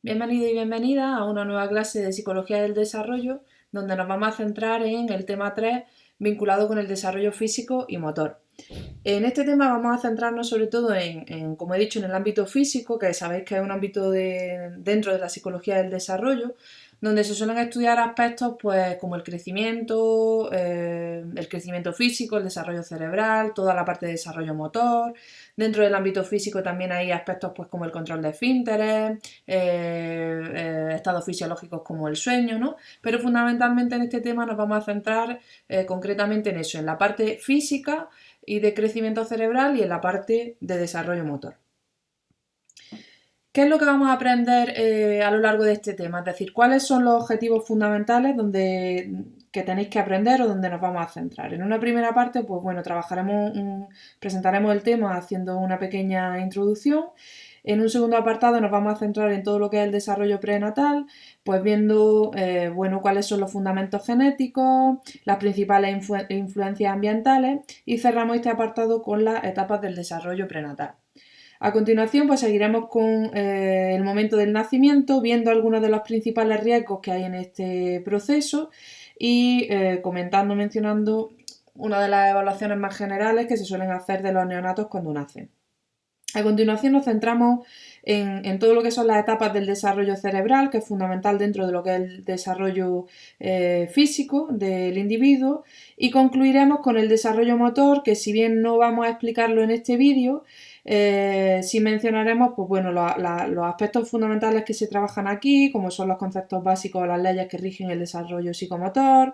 Bienvenido y bienvenida a una nueva clase de Psicología del Desarrollo, donde nos vamos a centrar en el tema 3 vinculado con el desarrollo físico y motor. En este tema vamos a centrarnos sobre todo como he dicho, en el ámbito físico, que sabéis que es un ámbito dentro de la psicología del desarrollo, donde se suelen estudiar aspectos pues, como el crecimiento físico, el desarrollo cerebral, toda la parte de desarrollo motor. Dentro del ámbito físico también hay aspectos pues, como el control de esfínteres, estados fisiológicos como el sueño, ¿no? Pero fundamentalmente en este tema nos vamos a centrar concretamente en eso, en la parte física y de crecimiento cerebral y en la parte de desarrollo motor. ¿Qué es lo que vamos a aprender a lo largo de este tema? Es decir, ¿cuáles son los objetivos fundamentales que tenéis que aprender o donde nos vamos a centrar? En una primera parte, pues bueno, presentaremos el tema haciendo una pequeña introducción. En un segundo apartado nos vamos a centrar en todo lo que es el desarrollo prenatal, pues viendo bueno, cuáles son los fundamentos genéticos, las principales influencias ambientales y cerramos este apartado con las etapas del desarrollo prenatal. A continuación, pues seguiremos con el momento del nacimiento, viendo algunos de los principales riesgos que hay en este proceso y mencionando una de las evaluaciones más generales que se suelen hacer de los neonatos cuando nacen. A continuación nos centramos en todo lo que son las etapas del desarrollo cerebral, que es fundamental dentro de lo que es el desarrollo físico del individuo, y concluiremos con el desarrollo motor, que si bien no vamos a explicarlo en este vídeo, sí mencionaremos pues, bueno, los aspectos fundamentales que se trabajan aquí, como son los conceptos básicos o las leyes que rigen el desarrollo psicomotor,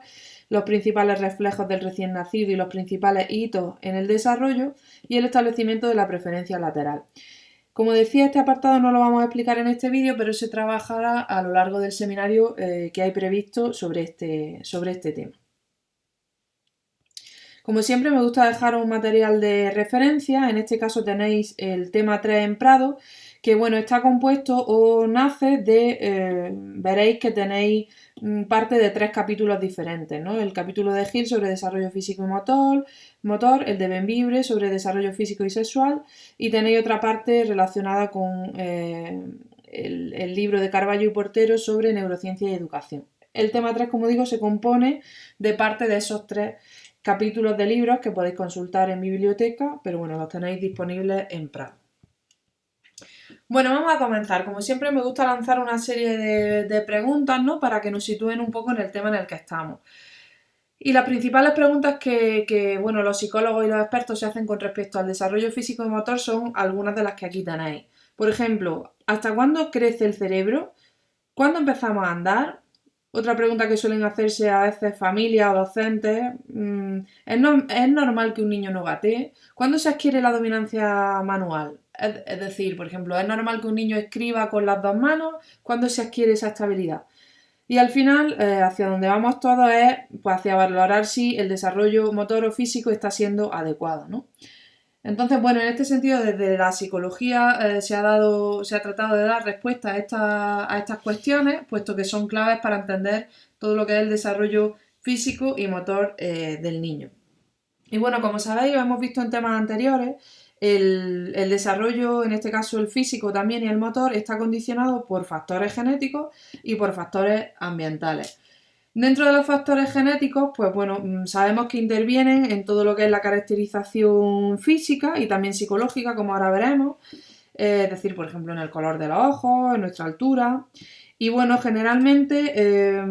los principales reflejos del recién nacido y los principales hitos en el desarrollo y el establecimiento de la preferencia lateral. Como decía, este apartado no lo vamos a explicar en este vídeo, pero se trabajará a lo largo del seminario que hay previsto sobre este tema. Como siempre, me gusta dejar un material de referencia. En este caso tenéis el tema 3 en Prado, que bueno, está compuesto o nace veréis que tenéis parte de 3 capítulos diferentes, ¿no? El capítulo de Hill sobre desarrollo físico y motor, el de Benvibre sobre desarrollo físico y sexual, y tenéis otra parte relacionada con el libro de Carballo y Portero sobre neurociencia y educación. El tema 3, como digo, se compone de parte de esos 3 capítulos de libros que podéis consultar en mi biblioteca, pero bueno, los tenéis disponibles en Prado. Bueno, vamos a comenzar. Como siempre me gusta lanzar una serie de preguntas, ¿no? Para que nos sitúen un poco en el tema en el que estamos. Y las principales preguntas bueno, los psicólogos y los expertos se hacen con respecto al desarrollo físico y motor son algunas de las que aquí tenéis. Por ejemplo, ¿hasta cuándo crece el cerebro? ¿Cuándo empezamos a andar? Otra pregunta que suelen hacerse a veces familias o docentes, ¿es normal que un niño no gatee? ¿Cuándo se adquiere la dominancia manual? Es decir, por ejemplo, ¿es normal que un niño escriba con las dos manos? ¿Cuándo se adquiere esa estabilidad? Y al final, hacia donde vamos todos es pues, hacia valorar si el desarrollo motor o físico está siendo adecuado, ¿no? Entonces, bueno, en este sentido, desde la psicología se ha tratado de dar respuesta a estas cuestiones, puesto que son claves para entender todo lo que es el desarrollo físico y motor del niño. Y bueno, como sabéis, lo hemos visto en temas anteriores, el desarrollo, en este caso el físico también y el motor, está condicionado por factores genéticos y por factores ambientales. Dentro de los factores genéticos, pues bueno, sabemos que intervienen en todo lo que es la caracterización física y también psicológica, como ahora veremos, es decir, por ejemplo, en el color de los ojos, en nuestra altura. Y bueno, generalmente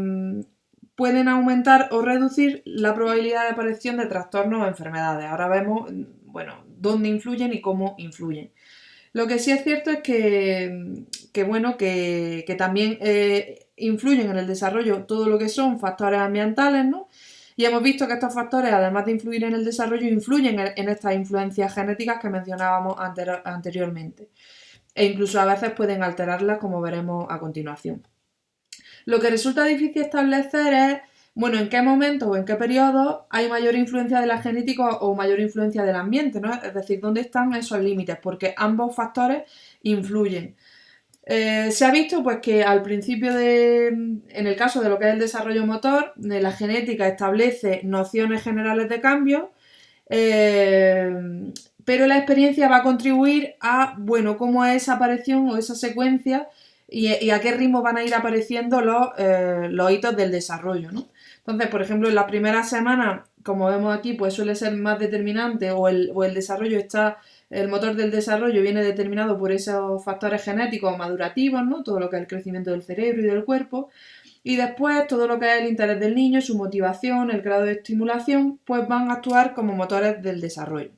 pueden aumentar o reducir la probabilidad de aparición de trastornos o enfermedades. Ahora vemos, bueno, dónde influyen y cómo influyen. Lo que sí es cierto es que también influyen en el desarrollo todo lo que son factores ambientales, ¿no? Y hemos visto que estos factores, además de influir en el desarrollo, influyen en estas influencias genéticas que mencionábamos anteriormente. E incluso a veces pueden alterarlas, como veremos a continuación. Lo que resulta difícil establecer es, bueno, en qué momento o en qué periodo hay mayor influencia de la genética o mayor influencia del ambiente, ¿no? Es decir, dónde están esos límites, porque ambos factores influyen. Se ha visto pues que al principio en el caso de lo que es el desarrollo motor, la genética establece nociones generales de cambio, pero la experiencia va a contribuir a, bueno, cómo es esa aparición o esa secuencia y a qué ritmo van a ir apareciendo los hitos del desarrollo, ¿no? Entonces, por ejemplo, en la primera semana, como vemos aquí, pues suele ser más determinante o el desarrollo está, el motor del desarrollo viene determinado por esos factores genéticos o madurativos, ¿no? Todo lo que es el crecimiento del cerebro y del cuerpo. Y después todo lo que es el interés del niño, su motivación, el grado de estimulación, pues van a actuar como motores del desarrollo.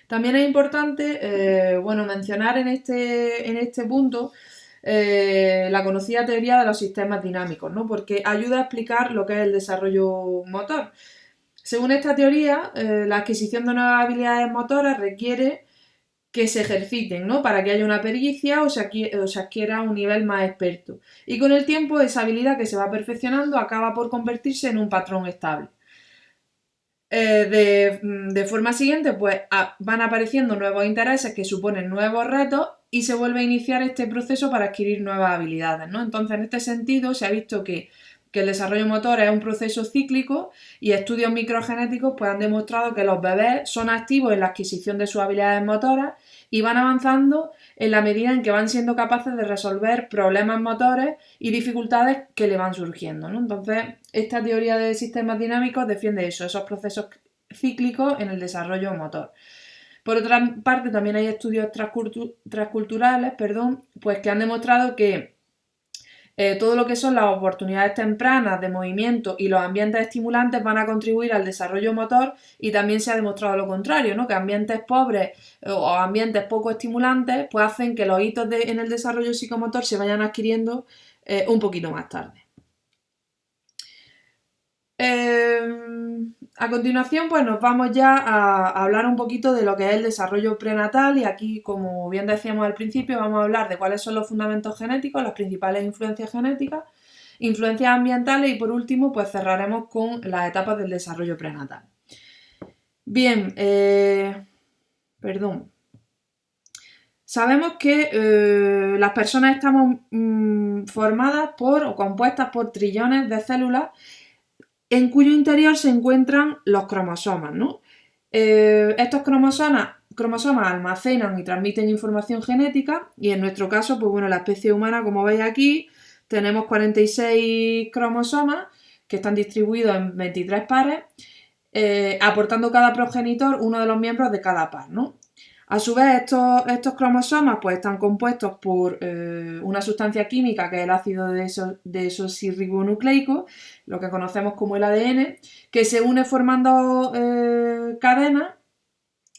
También es importante, bueno, mencionar en este punto la conocida teoría de los sistemas dinámicos, ¿no? Porque ayuda a explicar lo que es el desarrollo motor. Según esta teoría, la adquisición de nuevas habilidades motoras requiere que se ejerciten, ¿no? Para que haya una pericia o se adquiera un nivel más experto. Y con el tiempo, esa habilidad que se va perfeccionando acaba por convertirse en un patrón estable. De forma siguiente, pues van apareciendo nuevos intereses que suponen nuevos retos y se vuelve a iniciar este proceso para adquirir nuevas habilidades, ¿no? Entonces, en este sentido, se ha visto que el desarrollo motor es un proceso cíclico y estudios microgenéticos pues, han demostrado que los bebés son activos en la adquisición de sus habilidades motoras y van avanzando en la medida en que van siendo capaces de resolver problemas motores y dificultades que le van surgiendo, ¿no? Entonces, esta teoría de sistemas dinámicos defiende eso, esos procesos cíclicos en el desarrollo motor. Por otra parte, también hay estudios transculturales, pues que han demostrado que todo lo que son las oportunidades tempranas de movimiento y los ambientes estimulantes van a contribuir al desarrollo motor y también se ha demostrado lo contrario, ¿no? Que ambientes pobres o ambientes poco estimulantes pues hacen que los hitos en el desarrollo psicomotor se vayan adquiriendo un poquito más tarde. A continuación, pues nos vamos ya a hablar un poquito de lo que es el desarrollo prenatal y aquí, como bien decíamos al principio, vamos a hablar de cuáles son los fundamentos genéticos, las principales influencias genéticas, influencias ambientales y por último, pues cerraremos con las etapas del desarrollo prenatal. Bien, sabemos que las personas estamos formadas por o compuestas por trillones de células en cuyo interior se encuentran los cromosomas, ¿no? Estos cromosomas almacenan y transmiten información genética y en nuestro caso, pues bueno, la especie humana, como veis aquí, tenemos 46 cromosomas que están distribuidos en 23 pares, aportando cada progenitor uno de los miembros de cada par, ¿no? A su vez, estos cromosomas pues, están compuestos por una sustancia química que es el ácido desoxirribonucleico, lo que conocemos como el ADN, que se une formando cadenas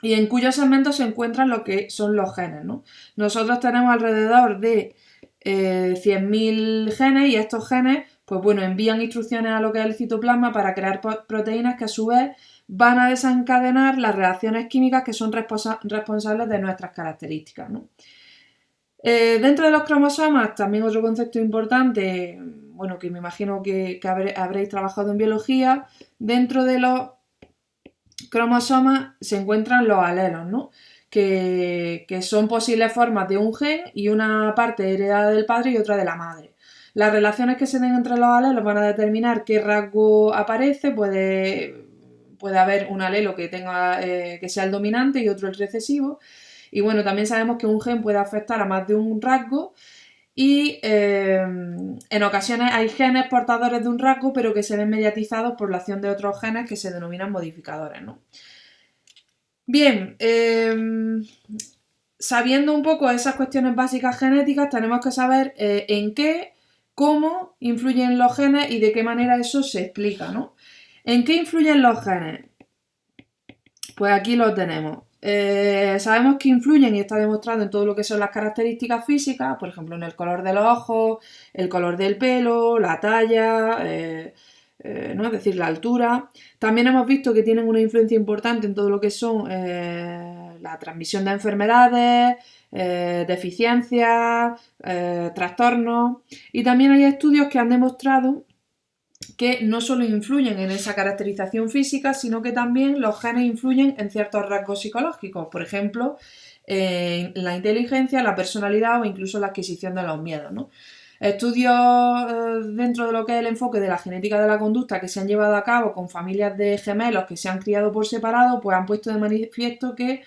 y en cuyos segmentos se encuentran lo que son los genes, ¿no? Nosotros tenemos alrededor de 100.000 genes y estos genes pues bueno, envían instrucciones a lo que es el citoplasma para crear proteínas que a su vez van a desencadenar las reacciones químicas que son responsables de nuestras características, ¿no? Dentro de los cromosomas, también otro concepto importante, bueno, que me imagino que habréis trabajado en biología, dentro de los cromosomas se encuentran los alelos, ¿no? Que son posibles formas de un gen y una parte heredada del padre y otra de la madre. Las relaciones que se den entre los alelos van a determinar qué rasgo aparece, puede haber un alelo que tenga que sea el dominante y otro el recesivo. Y bueno, también sabemos que un gen puede afectar a más de un rasgo y en ocasiones hay genes portadores de un rasgo pero que se ven mediatizados por la acción de otros genes que se denominan modificadores, ¿no? Bien, sabiendo un poco esas cuestiones básicas genéticas, tenemos que saber en qué, cómo influyen los genes y de qué manera eso se explica, ¿no? ¿En qué influyen los genes? Pues aquí lo tenemos. Sabemos que influyen y está demostrado en todo lo que son las características físicas, por ejemplo en el color de los ojos, el color del pelo, la talla, ¿no? Es decir, la altura. También hemos visto que tienen una influencia importante en todo lo que son la transmisión de enfermedades, deficiencias, trastornos. Y también hay estudios que han demostrado que no solo influyen en esa caracterización física, sino que también los genes influyen en ciertos rasgos psicológicos, por ejemplo, en la inteligencia, la personalidad o incluso la adquisición de los miedos, ¿no? Estudios dentro de lo que es el enfoque de la genética de la conducta que se han llevado a cabo con familias de gemelos que se han criado por separado, pues han puesto de manifiesto que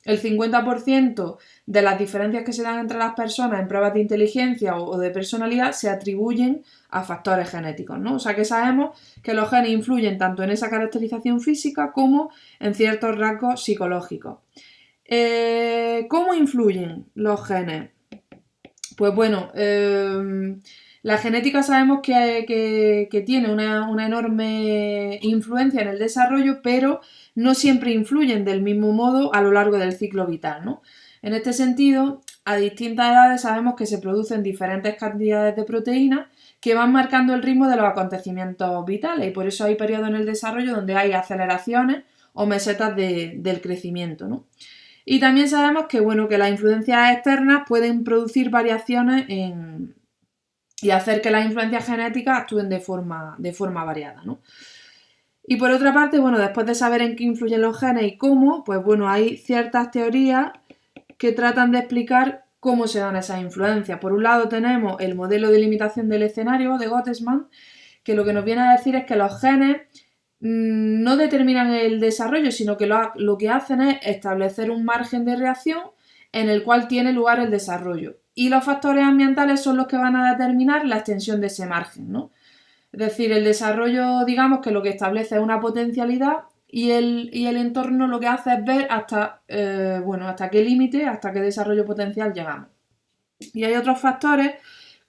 el 50% de las diferencias que se dan entre las personas en pruebas de inteligencia o de personalidad se atribuyen a factores genéticos, ¿no? O sea que sabemos que los genes influyen tanto en esa caracterización física como en ciertos rasgos psicológicos. ¿Cómo influyen los genes? Pues bueno, la genética sabemos que tiene una enorme influencia en el desarrollo, pero no siempre influyen del mismo modo a lo largo del ciclo vital, ¿no? En este sentido, a distintas edades sabemos que se producen diferentes cantidades de proteínas que van marcando el ritmo de los acontecimientos vitales y por eso hay periodos en el desarrollo donde hay aceleraciones o mesetas del crecimiento, ¿no? Y también sabemos que, bueno, que las influencias externas pueden producir variaciones y hacer que las influencias genéticas actúen de forma variada, ¿no? Y por otra parte, bueno, después de saber en qué influyen los genes y cómo, pues bueno, hay ciertas teorías que tratan de explicar cómo se dan esas influencias. Por un lado tenemos el modelo de limitación del escenario de Gottesman, que lo que nos viene a decir es que los genes no determinan el desarrollo, sino que lo que hacen es establecer un margen de reacción en el cual tiene lugar el desarrollo. Y los factores ambientales son los que van a determinar la extensión de ese margen, ¿no? Es decir, el desarrollo, digamos que lo que establece es una potencialidad y el entorno lo que hace es ver hasta qué límite, hasta qué desarrollo potencial llegamos. Y hay otros factores,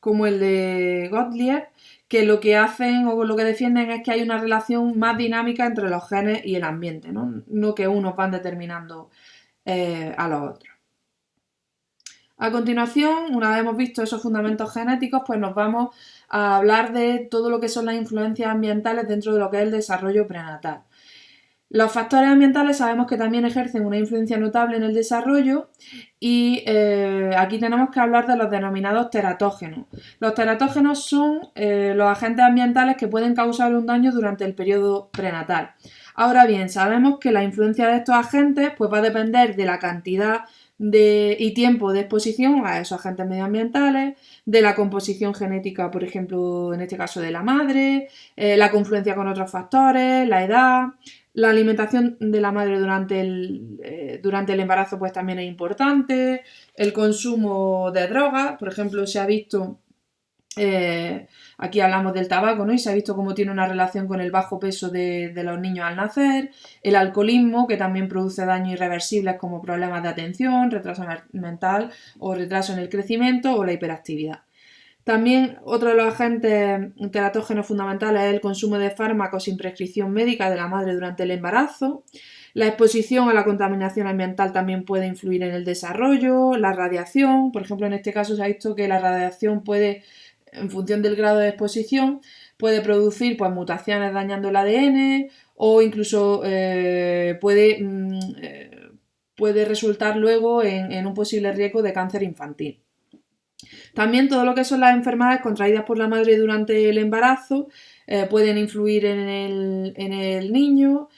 como el de Gottlieb, que lo que hacen o lo que defienden es que hay una relación más dinámica entre los genes y el ambiente, no que unos van determinando a los otros. A continuación, una vez hemos visto esos fundamentos genéticos, pues nos vamos a hablar de todo lo que son las influencias ambientales dentro de lo que es el desarrollo prenatal. Los factores ambientales sabemos que también ejercen una influencia notable en el desarrollo y aquí tenemos que hablar de los denominados teratógenos. Los teratógenos son los agentes ambientales que pueden causar un daño durante el periodo prenatal. Ahora bien, sabemos que la influencia de estos agentes pues, va a depender de la cantidad y tiempo de exposición a esos agentes medioambientales, de la composición genética, por ejemplo, en este caso de la madre, la confluencia con otros factores, la edad. La alimentación de la madre durante el embarazo pues también es importante, el consumo de drogas, por ejemplo, se ha visto, aquí hablamos del tabaco, ¿no? Y se ha visto cómo tiene una relación con el bajo peso de los niños al nacer, el alcoholismo, que también produce daños irreversibles como problemas de atención, retraso mental o retraso en el crecimiento o la hiperactividad. También otro de los agentes teratógenos fundamentales es el consumo de fármacos sin prescripción médica de la madre durante el embarazo. La exposición a la contaminación ambiental también puede influir en el desarrollo, la radiación, por ejemplo en este caso se ha visto que la radiación puede, en función del grado de exposición, puede producir pues, mutaciones dañando el ADN o incluso puede resultar luego en un posible riesgo de cáncer infantil. También todo lo que son las enfermedades contraídas por la madre durante el embarazo pueden influir en el niño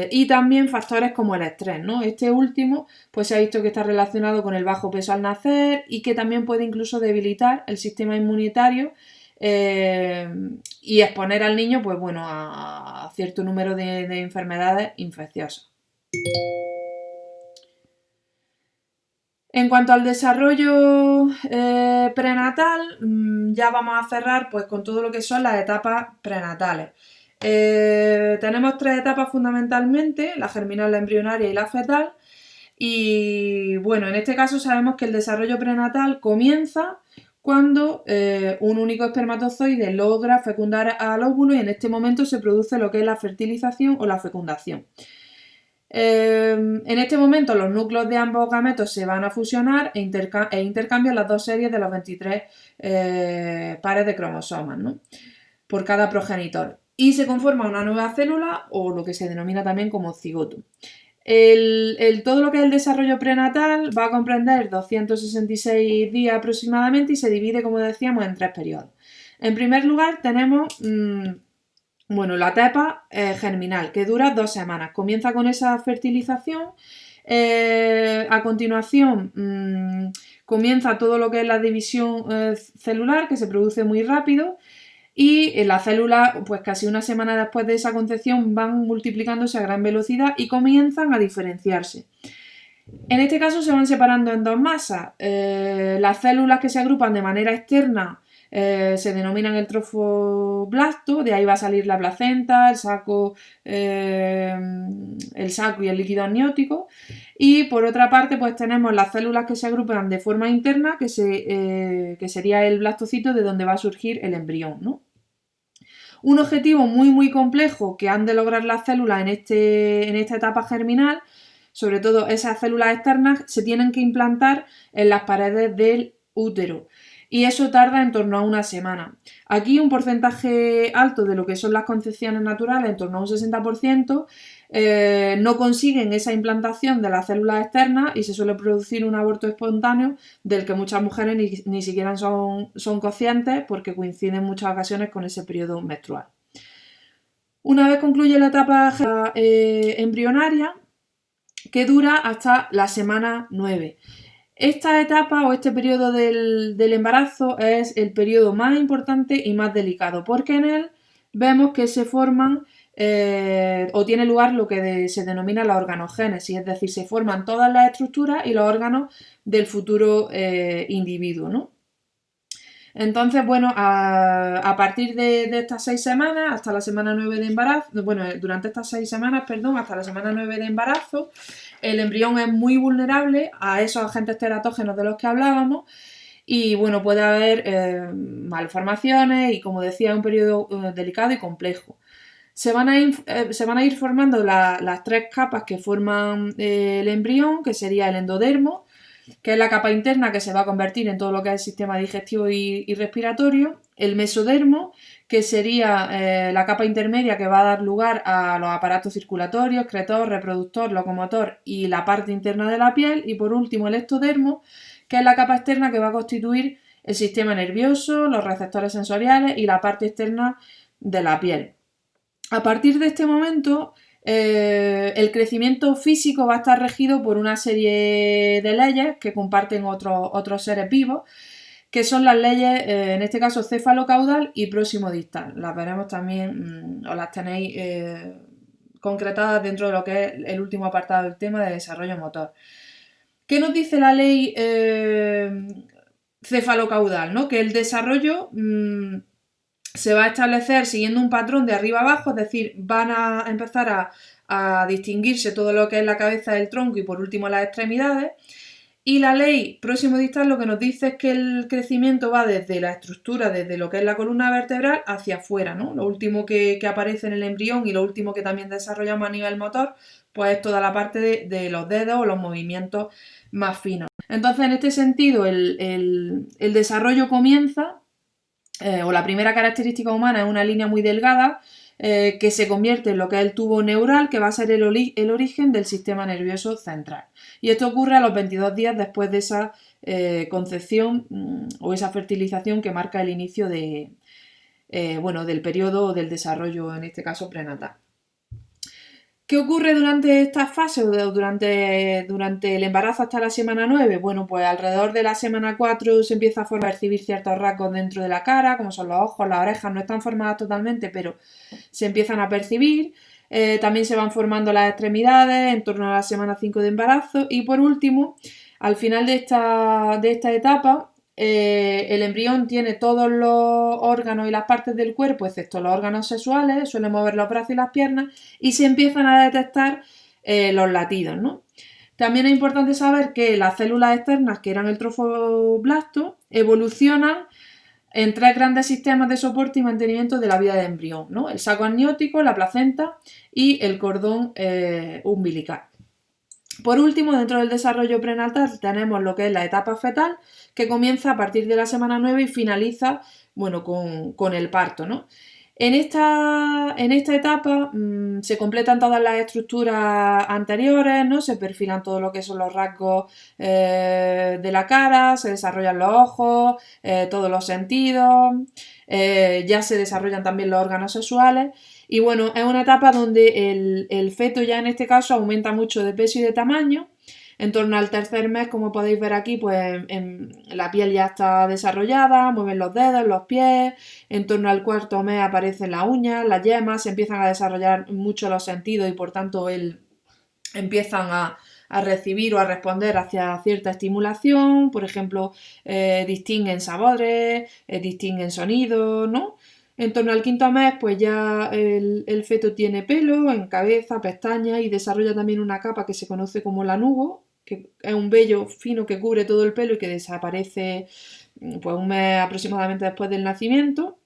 y también factores como el estrés, ¿no? Este último pues se ha visto que está relacionado con el bajo peso al nacer y que también puede incluso debilitar el sistema inmunitario y exponer al niño pues, bueno, a cierto número de enfermedades infecciosas. En cuanto al desarrollo prenatal, ya vamos a cerrar pues, con todo lo que son las etapas prenatales. Tenemos tres etapas fundamentalmente, la germinal, la embrionaria y la fetal. Y bueno, en este caso sabemos que el desarrollo prenatal comienza cuando un único espermatozoide logra fecundar al óvulo y en este momento se produce lo que es la fertilización o la fecundación. En este momento los núcleos de ambos gametos se van a fusionar e intercambian las dos series de los 23 pares de cromosomas, ¿no? Por cada progenitor. Y se conforma una nueva célula o lo que se denomina también como cigoto. Todo lo que es el desarrollo prenatal va a comprender 266 días aproximadamente y se divide, como decíamos, en tres periodos. En primer lugar tenemos la etapa germinal, que dura 2 semanas. Comienza con esa fertilización. A continuación comienza todo lo que es la división celular, que se produce muy rápido. Y las células, pues casi una semana después de esa concepción, van multiplicándose a gran velocidad y comienzan a diferenciarse. En este caso se van separando en dos masas. Las células que se agrupan de manera externa se denominan el trofoblasto, de ahí va a salir la placenta, el saco y el líquido amniótico. Y por otra parte, pues tenemos las células que se agrupan de forma interna, que sería el blastocito de donde va a surgir el embrión, ¿no? Un objetivo muy complejo que han de lograr las células en esta etapa germinal, sobre todo esas células externas, se tienen que implantar en las paredes del útero. Y eso tarda en torno a una semana. Aquí un porcentaje alto de lo que son las concepciones naturales, en torno a un 60%, no consiguen esa implantación de las células externas y se suele producir un aborto espontáneo del que muchas mujeres ni siquiera son conscientes porque coinciden en muchas ocasiones con ese periodo menstrual. Una vez concluye la etapa embrionaria, que dura hasta la semana 9. Esta etapa o este periodo del embarazo es el periodo más importante y más delicado, porque en él vemos que se forman o tiene lugar lo que se denomina la organogénesis, es decir, se forman todas las estructuras y los órganos del futuro individuo, ¿no? Entonces, bueno, a partir de estas 6 semanas, hasta la semana 9 de embarazo, bueno, durante estas 6 semanas, perdón, hasta la semana 9 de embarazo, el embrión es muy vulnerable a esos agentes teratógenos de los que hablábamos y, bueno, puede haber malformaciones y, como decía, es un periodo delicado y complejo. Se van a ir formando las 3 capas que forman el embrión, que sería el endodermo, que es la capa interna que se va a convertir en todo lo que es el sistema digestivo y respiratorio, el mesodermo, que sería la capa intermedia que va a dar lugar a los aparatos circulatorios, excretor, reproductor, locomotor y la parte interna de la piel, y por último el ectodermo, que es la capa externa que va a constituir el sistema nervioso, los receptores sensoriales y la parte externa de la piel. A partir de este momento, el crecimiento físico va a estar regido por una serie de leyes que comparten otros seres vivos, que son las leyes, en este caso, céfalo-caudal y próximo-distal. Las veremos también, o las tenéis concretadas dentro de lo que es el último apartado del tema de desarrollo motor. ¿Qué nos dice la ley céfalo-caudal? ¿No? Que el desarrollo se va a establecer siguiendo un patrón de arriba abajo, es decir, van a empezar a distinguirse todo lo que es la cabeza del tronco y por último las extremidades. Y la ley próximo distal lo que nos dice es que el crecimiento va desde la estructura, desde lo que es la columna vertebral hacia afuera, ¿no? Lo último que aparece en el embrión y lo último que también desarrollamos a nivel motor, pues es toda la parte de los dedos o los movimientos más finos. Entonces, en este sentido, el desarrollo comienza, o la primera característica humana es una línea muy delgada, que se convierte en lo que es el tubo neural, que va a ser el origen del sistema nervioso central. Y esto ocurre a los 22 días después de esa concepción o esa fertilización que marca el inicio del periodo o del desarrollo, en este caso prenatal. ¿Qué ocurre durante esta fase o durante el embarazo hasta la semana 9? Bueno, pues alrededor de la semana 4 se empieza a percibir ciertos rasgos dentro de la cara, como son los ojos, las orejas, no están formadas totalmente, pero se empiezan a percibir. También se van formando las extremidades en torno a la semana 5 de embarazo. Y por último, al final de esta etapa, el embrión tiene todos los órganos y las partes del cuerpo, excepto los órganos sexuales, suele mover los brazos y las piernas y se empiezan a detectar los latidos, ¿no? También es importante saber que las células externas, que eran el trofoblasto, evolucionan en 3 grandes sistemas de soporte y mantenimiento de la vida del embrión, ¿no? El saco amniótico, la placenta y el cordón umbilical. Por último, dentro del desarrollo prenatal tenemos lo que es la etapa fetal, que comienza a partir de la semana 9 y finaliza, bueno, con el parto, ¿no? En esta etapa se completan todas las estructuras anteriores, ¿no? Se perfilan todo lo que son los rasgos de la cara, se desarrollan los ojos, todos los sentidos, ya se desarrollan también los órganos sexuales. Y bueno, es una etapa donde el feto ya en este caso aumenta mucho de peso y de tamaño. En torno al tercer mes, como podéis ver aquí, pues la piel ya está desarrollada, mueven los dedos, los pies. En torno al cuarto mes aparecen las uñas, las yemas, se empiezan a desarrollar mucho los sentidos y por tanto empiezan a recibir o a responder hacia cierta estimulación, por ejemplo, distinguen sabores, distinguen sonidos, ¿no? En torno al quinto mes, pues ya el feto tiene pelo en cabeza, pestañas y desarrolla también una capa que se conoce como lanugo, que es un vello fino que cubre todo el pelo y que desaparece pues un mes aproximadamente después del nacimiento.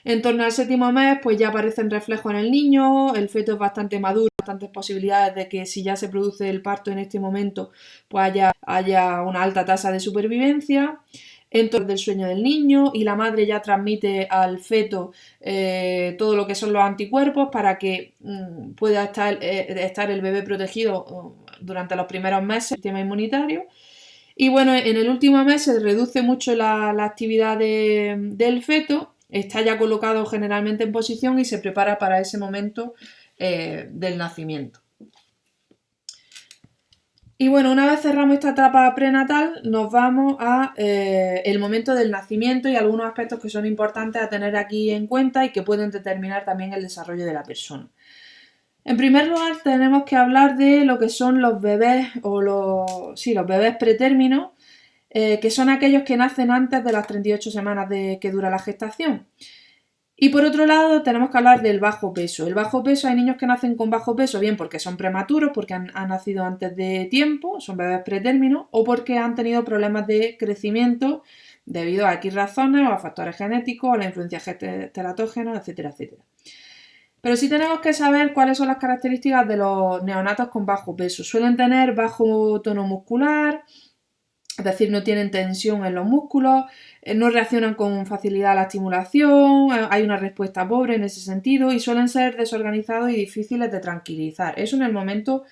En torno al séptimo mes, pues ya aparecen reflejos en el niño, el feto es bastante maduro, bastantes posibilidades de que si ya se produce el parto en este momento, pues haya una alta tasa de supervivencia. En torno del sueño del niño y la madre ya transmite al feto todo lo que son los anticuerpos para que pueda estar el bebé protegido durante los primeros meses del sistema inmunitario. Y bueno, en el último mes se reduce mucho la actividad del feto, está ya colocado generalmente en posición y se prepara para ese momento del nacimiento. Y bueno, una vez cerramos esta etapa prenatal, nos vamos a el momento del nacimiento y algunos aspectos que son importantes a tener aquí en cuenta y que pueden determinar también el desarrollo de la persona. En primer lugar, tenemos que hablar de lo que son los bebés o los bebés pretérminos, que son aquellos que nacen antes de las 38 semanas que dura la gestación. Y por otro lado, tenemos que hablar del bajo peso. El bajo peso, hay niños que nacen con bajo peso, bien porque son prematuros, porque han nacido antes de tiempo, son bebés pretérminos, o porque han tenido problemas de crecimiento debido a X razones, o a factores genéticos, o a la influencia teratógena, etcétera, etcétera. Pero sí tenemos que saber cuáles son las características de los neonatos con bajo peso. Suelen tener bajo tono muscular, es decir, no tienen tensión en los músculos, no reaccionan con facilidad a la estimulación, hay una respuesta pobre en ese sentido y suelen ser desorganizados y difíciles de tranquilizar. Eso en el momento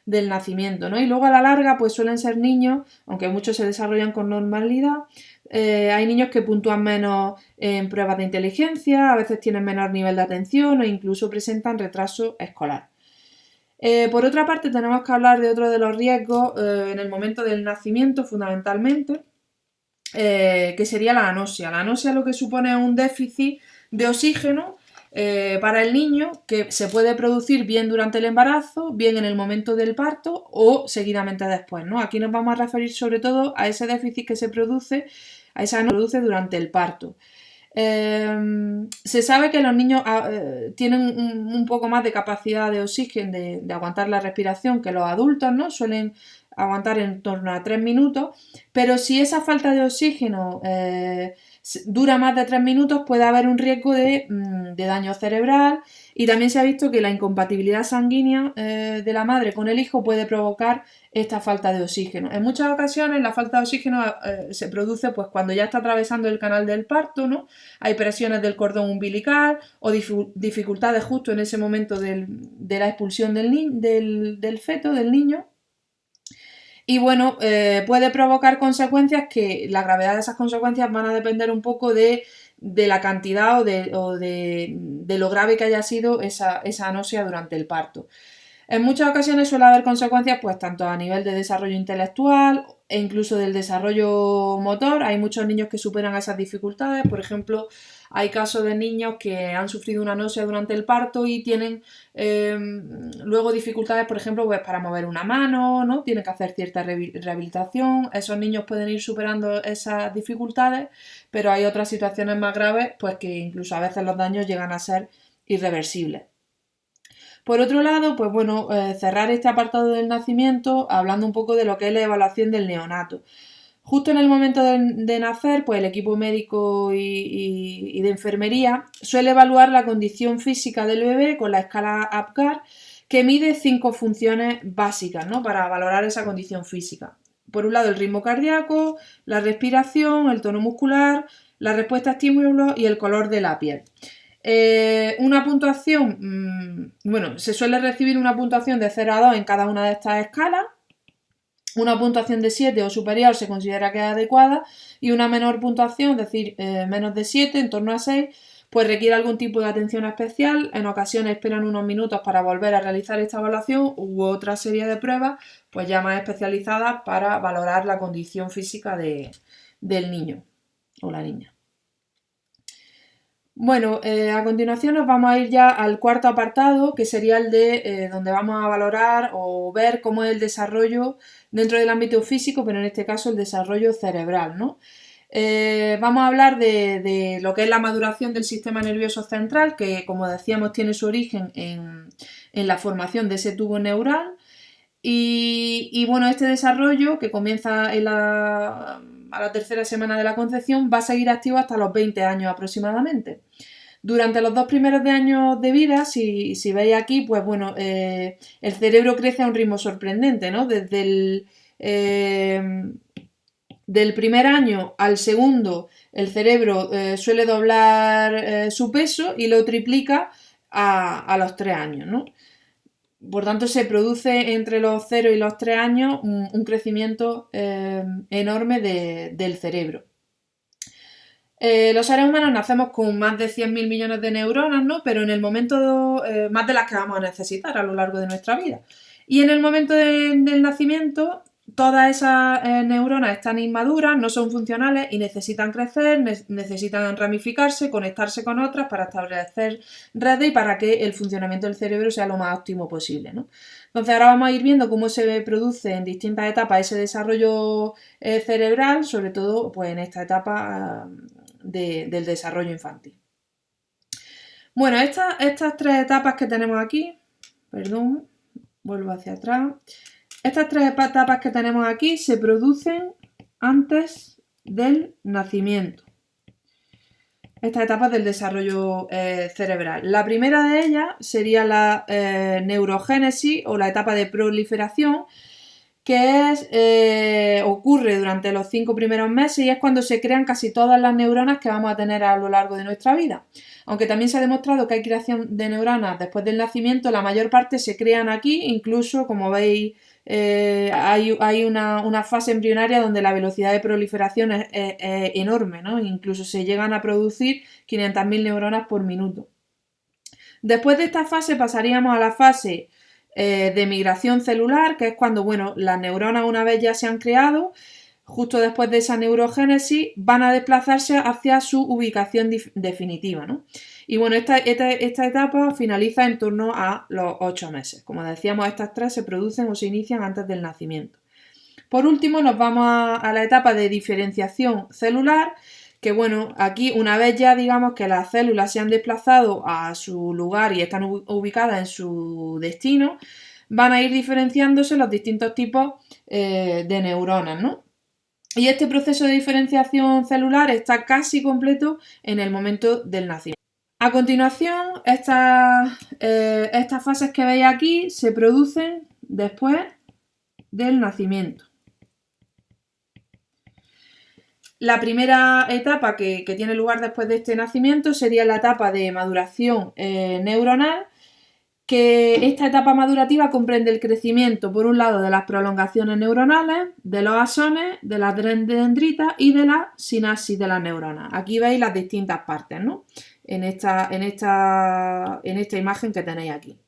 del nacimiento, ¿no? Y luego a la larga pues suelen ser niños, aunque muchos se desarrollan con normalidad, hay niños que puntúan menos en pruebas de inteligencia, a veces tienen menor nivel de atención o incluso presentan retraso escolar. Por otra parte, tenemos que hablar de otro de los riesgos en el momento del nacimiento, fundamentalmente, que sería la anoxia. La anoxia lo que supone es un déficit de oxígeno para el niño que se puede producir bien durante el embarazo, bien en el momento del parto o seguidamente después, ¿no? Aquí nos vamos a referir sobre todo a ese déficit que se produce, a esa anoxia que se produce durante el parto. Se sabe que los niños tienen un poco más de capacidad de oxígeno, de aguantar la respiración que los adultos, ¿no? Suelen aguantar en torno a 3 minutos, pero si esa falta de oxígeno dura más de 3 minutos puede haber un riesgo de daño cerebral y también se ha visto que la incompatibilidad sanguínea de la madre con el hijo puede provocar esta falta de oxígeno. En muchas ocasiones la falta de oxígeno se produce pues cuando ya está atravesando el canal del parto, ¿no? Hay presiones del cordón umbilical o dificultades justo en ese momento de la expulsión del feto, del niño. Y bueno, puede provocar consecuencias que la gravedad de esas consecuencias van a depender un poco de la cantidad o de lo grave que haya sido esa anoxia durante el parto. En muchas ocasiones suele haber consecuencias pues tanto a nivel de desarrollo intelectual e incluso del desarrollo motor. Hay muchos niños que superan esas dificultades. Por ejemplo, hay casos de niños que han sufrido una náusea durante el parto y tienen luego dificultades, por ejemplo, pues para mover una mano, ¿no? Tienen que hacer cierta rehabilitación. Esos niños pueden ir superando esas dificultades, pero hay otras situaciones más graves, pues que incluso a veces los daños llegan a ser irreversibles. Por otro lado, pues bueno, cerrar este apartado del nacimiento hablando un poco de lo que es la evaluación del neonato. Justo en el momento de nacer, pues el equipo médico y de enfermería suele evaluar la condición física del bebé con la escala APGAR, que mide 5 funciones básicas, ¿no? Para valorar esa condición física. Por un lado, el ritmo cardíaco, la respiración, el tono muscular, la respuesta a estímulos y el color de la piel. Una puntuación, se suele recibir una puntuación de 0 a 2 en cada una de estas escalas. Una puntuación de 7 o superior se considera que es adecuada y una menor puntuación, es decir, menos de 7, en torno a 6, pues requiere algún tipo de atención especial. En ocasiones esperan unos minutos para volver a realizar esta evaluación u otra serie de pruebas, pues ya más especializadas para valorar la condición física del niño o la niña. Bueno, a continuación nos vamos a ir ya al cuarto apartado, que sería el de donde vamos a valorar o ver cómo es el desarrollo dentro del ámbito físico, pero en este caso el desarrollo cerebral, ¿no? Vamos a hablar de lo que es la maduración del sistema nervioso central, que como decíamos tiene su origen en la formación de ese tubo neural. Y bueno, este desarrollo, que comienza a la tercera semana de la concepción, va a seguir activo hasta los 20 años aproximadamente. Durante los 2 primeros años de vida, si veis aquí, pues bueno, el cerebro crece a un ritmo sorprendente, ¿no? Desde del primer año al segundo, el cerebro suele doblar su peso y lo triplica a los 3 años, ¿no? Por tanto, se produce entre los 0 y los 3 años un crecimiento enorme del cerebro. Los seres humanos nacemos con más de 100.000 millones de neuronas, ¿no? Pero en el momento, más de las que vamos a necesitar a lo largo de nuestra vida. Y en el momento del nacimiento, todas esas neuronas están inmaduras, no son funcionales y necesitan crecer, necesitan ramificarse, conectarse con otras para establecer redes y para que el funcionamiento del cerebro sea lo más óptimo posible, ¿no? Entonces ahora vamos a ir viendo cómo se produce en distintas etapas ese desarrollo cerebral, sobre todo pues, en esta etapa del desarrollo infantil. Bueno, estas 3 etapas que tenemos aquí, perdón, vuelvo hacia atrás. Estas 3 etapas que tenemos aquí se producen antes del nacimiento. Estas etapas del desarrollo cerebral. La primera de ellas sería la neurogénesis o la etapa de proliferación, que ocurre durante los 5 primeros meses y es cuando se crean casi todas las neuronas que vamos a tener a lo largo de nuestra vida. Aunque también se ha demostrado que hay creación de neuronas después del nacimiento, la mayor parte se crean aquí, incluso como veis hay una fase embrionaria donde la velocidad de proliferación es enorme, ¿no? Incluso se llegan a producir 500.000 neuronas por minuto. Después de esta fase pasaríamos a la fase de migración celular, que es cuando, bueno, las neuronas una vez ya se han creado, justo después de esa neurogénesis, van a desplazarse hacia su ubicación definitiva, ¿no? Y bueno, esta etapa finaliza en torno a los 8 meses. Como decíamos, estas 3 se producen o se inician antes del nacimiento. Por último, nos vamos a la etapa de diferenciación celular, que bueno, aquí una vez ya digamos que las células se han desplazado a su lugar y están ubicadas en su destino, van a ir diferenciándose los distintos tipos de neuronas, ¿no? Y este proceso de diferenciación celular está casi completo en el momento del nacimiento. A continuación, estas fases que veis aquí se producen después del nacimiento. La primera etapa que tiene lugar después de este nacimiento sería la etapa de maduración neuronal, que esta etapa madurativa comprende el crecimiento, por un lado, de las prolongaciones neuronales, de los axones, de las dendritas y de la sinapsis de las neuronas. Aquí veis las distintas partes, ¿no? En esta imagen que tenéis aquí.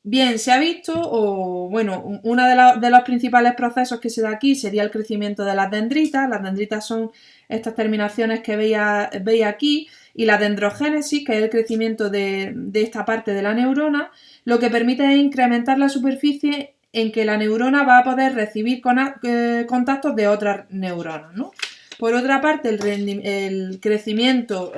Bien, se ha visto, o bueno, uno de los principales procesos que se da aquí sería el crecimiento de las dendritas. Las dendritas son estas terminaciones que veis aquí, y la dendrogénesis, que es el crecimiento de esta parte de la neurona, lo que permite es incrementar la superficie en que la neurona va a poder recibir contactos de otras neuronas, ¿no? Por otra parte, el crecimiento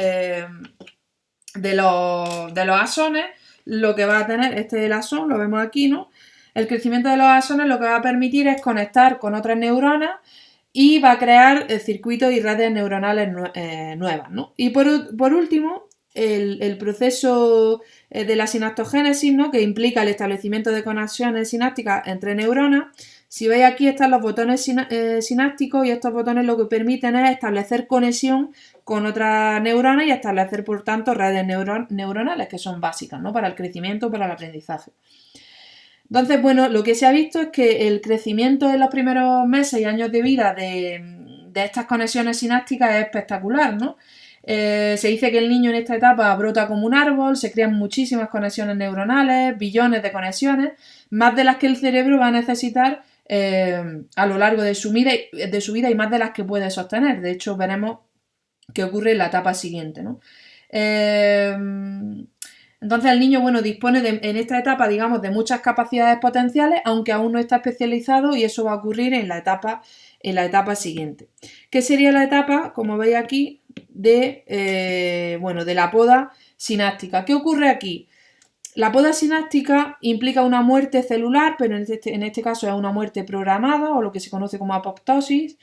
de los axones, lo que va a tener, este es el axón, lo vemos aquí, ¿no? El crecimiento de los axones lo que va a permitir es conectar con otras neuronas y va a crear circuitos y redes neuronales nuevas, ¿no? Y por último, el proceso de la sinaptogénesis, ¿no? Que implica el establecimiento de conexiones sinápticas entre neuronas. Si veis aquí están los botones sinápticos y estos botones lo que permiten es establecer conexión con otras neuronas y establecer, por tanto, redes neuronales que son básicas, ¿no? Para el crecimiento, para el aprendizaje. Entonces, bueno, lo que se ha visto es que el crecimiento en los primeros meses y años de vida de estas conexiones sinápticas es espectacular, ¿no? Se dice que el niño en esta etapa brota como un árbol, se crean muchísimas conexiones neuronales, billones de conexiones, más de las que el cerebro va a necesitar a lo largo de su vida y más de las que puede sostener. De hecho, veremos que ocurre en la etapa siguiente, ¿no? Entonces el niño, bueno, dispone en esta etapa, digamos, de muchas capacidades potenciales, aunque aún no está especializado, y eso va a ocurrir en la etapa siguiente. ¿Qué sería la etapa, como veis aquí, de la poda sináptica? ¿Qué ocurre aquí? La poda sináptica implica una muerte celular, pero en este caso es una muerte programada, o lo que se conoce como apoptosis,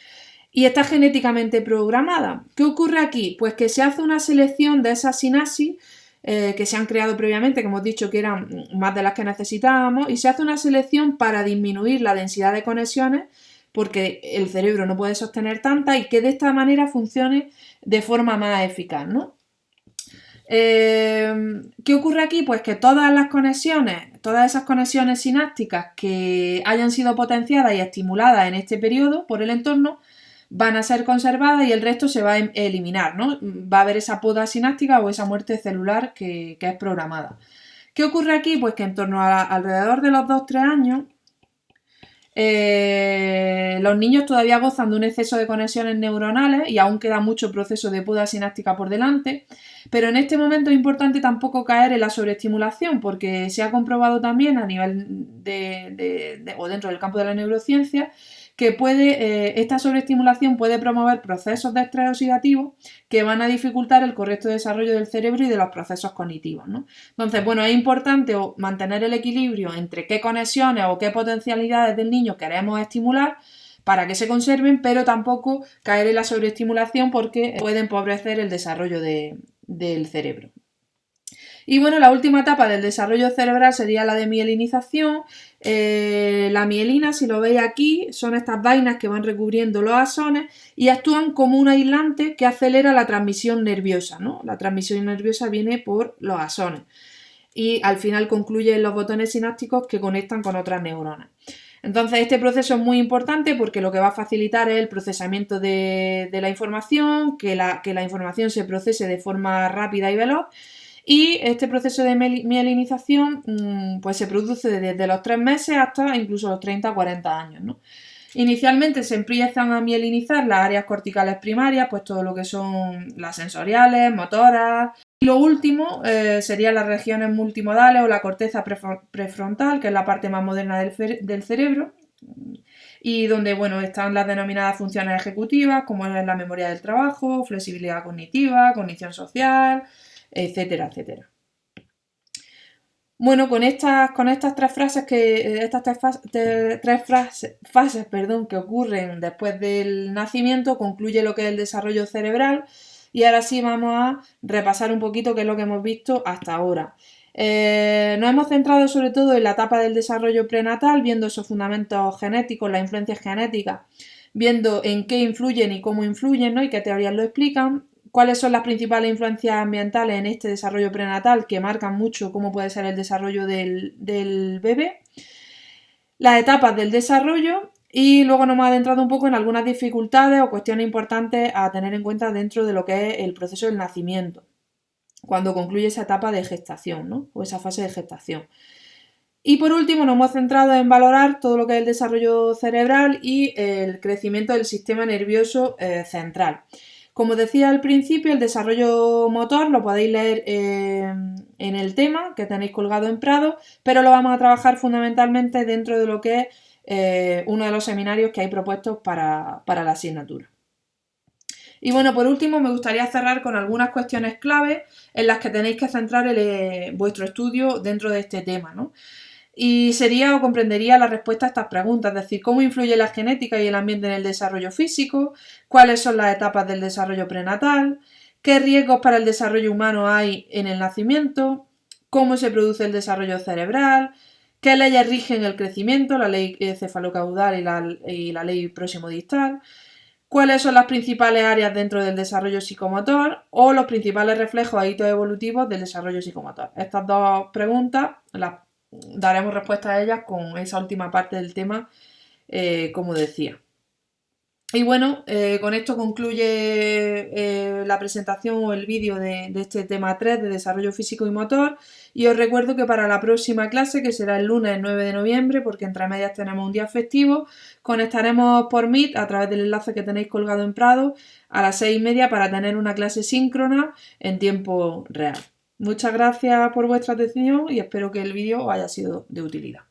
y está genéticamente programada. ¿Qué ocurre aquí? Pues que se hace una selección de esas sinapsis que se han creado previamente, que hemos dicho que eran más de las que necesitábamos, y se hace una selección para disminuir la densidad de conexiones, porque el cerebro no puede sostener tantas, y que de esta manera funcione de forma más eficaz, ¿no? ¿Qué ocurre aquí? Pues que todas esas conexiones sinápticas que hayan sido potenciadas y estimuladas en este periodo por el entorno van a ser conservadas y el resto se va a eliminar, ¿no? Va a haber esa poda sináptica o esa muerte celular que es programada. ¿Qué ocurre aquí? Pues que en torno a alrededor de los 2-3 años los niños todavía gozan de un exceso de conexiones neuronales y aún queda mucho proceso de poda sináptica por delante, pero en este momento es importante tampoco caer en la sobreestimulación, porque se ha comprobado también a nivel o dentro del campo de la neurociencia que esta sobreestimulación puede promover procesos de estrés oxidativo que van a dificultar el correcto desarrollo del cerebro y de los procesos cognitivos, ¿no? Entonces, bueno, es importante mantener el equilibrio entre qué conexiones o qué potencialidades del niño queremos estimular para que se conserven, pero tampoco caer en la sobreestimulación porque puede empobrecer el desarrollo del cerebro. Y bueno, la última etapa del desarrollo cerebral sería la de mielinización. La mielina, si lo veis aquí, son estas vainas que van recubriendo los axones y actúan como un aislante que acelera la transmisión nerviosa, ¿no? La transmisión nerviosa viene por los axones y al final concluye en los botones sinápticos que conectan con otras neuronas. Entonces este proceso es muy importante porque lo que va a facilitar es el procesamiento de la información, que la información se procese de forma rápida y veloz. Y este proceso de mielinización pues se produce desde los 3 meses hasta incluso los 30-40 años, ¿no? Inicialmente se empiezan a mielinizar las áreas corticales primarias, pues todo lo que son las sensoriales, motoras. Y lo último serían las regiones multimodales o la corteza prefrontal, que es la parte más moderna del cerebro, y donde bueno, están las denominadas funciones ejecutivas, como es la memoria del trabajo, flexibilidad cognitiva, cognición social, etcétera, etcétera. Bueno, con estas tres fases que ocurren después del nacimiento, concluye lo que es el desarrollo cerebral. Y ahora sí vamos a repasar un poquito qué es lo que hemos visto hasta ahora. Nos hemos centrado sobre todo en la etapa del desarrollo prenatal, viendo esos fundamentos genéticos, las influencias genéticas, viendo en qué influyen y cómo influyen, ¿no? Y qué teorías lo explican. ¿Cuáles son las principales influencias ambientales en este desarrollo prenatal que marcan mucho cómo puede ser el desarrollo del bebé? Las etapas del desarrollo y luego nos hemos adentrado un poco en algunas dificultades o cuestiones importantes a tener en cuenta dentro de lo que es el proceso del nacimiento, cuando concluye esa etapa de gestación, ¿no? O esa fase de gestación. Y por último nos hemos centrado en valorar todo lo que es el desarrollo cerebral y el crecimiento del sistema nervioso central. Como decía al principio, el desarrollo motor lo podéis leer en el tema que tenéis colgado en Prado, pero lo vamos a trabajar fundamentalmente dentro de lo que es uno de los seminarios que hay propuestos para la asignatura. Y bueno, por último me gustaría cerrar con algunas cuestiones clave en las que tenéis que centrar vuestro estudio dentro de este tema, ¿no? Y sería o comprendería la respuesta a estas preguntas, es decir, cómo influye la genética y el ambiente en el desarrollo físico, cuáles son las etapas del desarrollo prenatal, qué riesgos para el desarrollo humano hay en el nacimiento, cómo se produce el desarrollo cerebral, qué leyes rigen el crecimiento, la ley cefalocaudal y la ley próximo-distal, cuáles son las principales áreas dentro del desarrollo psicomotor o los principales reflejos e hitos evolutivos del desarrollo psicomotor. Estas dos preguntas las daremos respuesta a ellas con esa última parte del tema, como decía. Y bueno, con esto concluye la presentación o el vídeo de este tema 3 de desarrollo físico y motor. Y os recuerdo que para la próxima clase, que será el lunes 9 de noviembre, porque entre medias tenemos un día festivo, conectaremos por Meet a través del enlace que tenéis colgado en Prado a las 6:30 para tener una clase síncrona en tiempo real. Muchas gracias por vuestra atención y espero que el vídeo os haya sido de utilidad.